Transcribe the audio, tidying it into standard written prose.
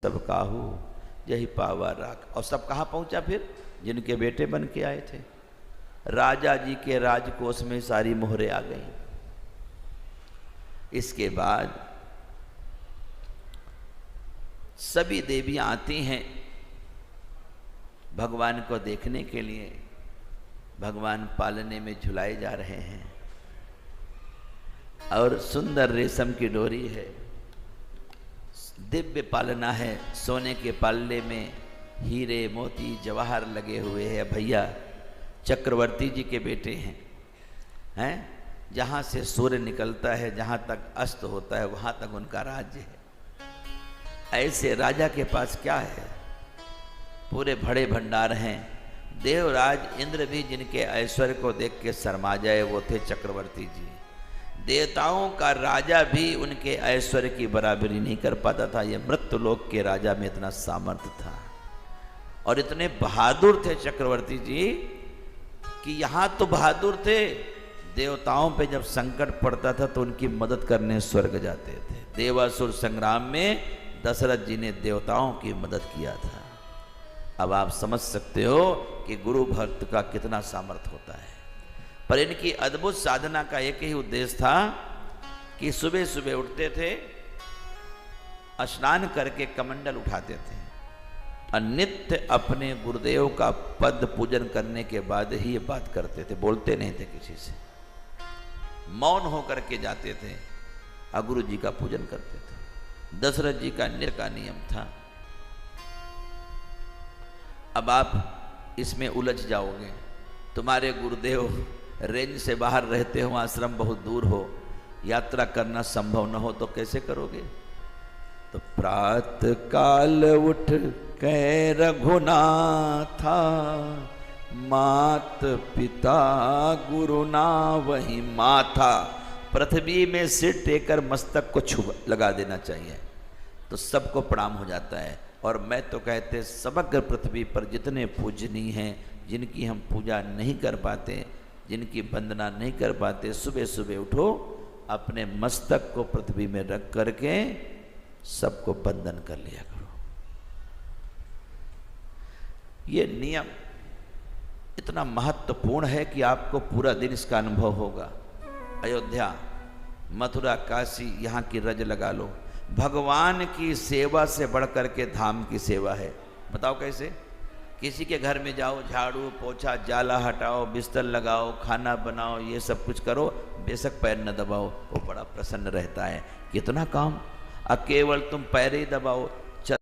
सब काहू यही पावा राख। और सब कहाँ पहुंचा फिर? जिनके बेटे बन के आए थे। राजा जी के राजकोष में सारी मोहरें आ गई। इसके बाद सभी देवियां आती हैं भगवान को देखने के लिए। भगवान पालने में झुलाए जा रहे हैं और सुंदर रेशम की डोरी है, दिव्य पालना है। सोने के पालने में हीरे मोती जवाहर लगे हुए हैं। भैया चक्रवर्ती जी के बेटे हैं। जहाँ से सूर्य निकलता है, जहाँ तक अस्त होता है, वहाँ तक उनका राज्य है। ऐसे राजा के पास क्या है? पूरे भड़े भंडार हैं। देवराज इंद्र भी जिनके ऐश्वर्य को देख के शर्मा जाए वो थे चक्रवर्ती जी। देवताओं का राजा भी उनके ऐश्वर्य की बराबरी नहीं कर पाता था। ये मृत्युलोक के राजा में इतना सामर्थ्य था और इतने बहादुर थे चक्रवर्ती जी कि यहाँ तो बहादुर थे, देवताओं पे जब संकट पड़ता था तो उनकी मदद करने स्वर्ग जाते थे। देवासुर संग्राम में दशरथ जी ने देवताओं की मदद किया था। अब आप समझ सकते हो कि गुरु भक्त का कितना सामर्थ्य होता है। पर इनकी अद्भुत साधना का एक ही उद्देश्य था कि सुबह सुबह उठते थे, स्नान करके कमंडल उठाते थे और नित्य अपने गुरुदेव का पद पूजन करने के बाद ही ये बात करते थे। बोलते नहीं थे किसी से, मौन होकर के जाते थे और गुरु जी का पूजन करते थे। दशरथ जी का नित्य का नियम था। अब आप इसमें उलझ जाओगे। तुम्हारे गुरुदेव रेंज से बाहर रहते हो, आश्रम बहुत दूर हो, यात्रा करना संभव न हो तो कैसे करोगे? तो प्रातः काल उठ कै रघुनाथा, मात पिता गुरु ना वही माथा। पृथ्वी में सिर टेकर मस्तक को छू लगा देना चाहिए तो सबको प्रणाम हो जाता है। और मैं तो कहते समग्र पृथ्वी पर जितने पूजनीय हैं, जिनकी हम पूजा नहीं कर पाते, जिनकी वंदना नहीं कर पाते, सुबह सुबह उठो, अपने मस्तक को पृथ्वी में रख करके सबको वंदन कर लिया करो। ये नियम इतना महत्वपूर्ण है कि आपको पूरा दिन इसका अनुभव होगा। अयोध्या, मथुरा, काशी, यहाँ की रज लगा लो। भगवान की सेवा से बढ़कर के धाम की सेवा है। बताओ कैसे? किसी के घर में जाओ, झाड़ू पोछा जाला हटाओ, बिस्तर लगाओ, खाना बनाओ, ये सब कुछ करो, बेशक पैर न दबाओ, वो बड़ा प्रसन्न रहता है। कितना काम! केवल तुम पैर ही दबाओ,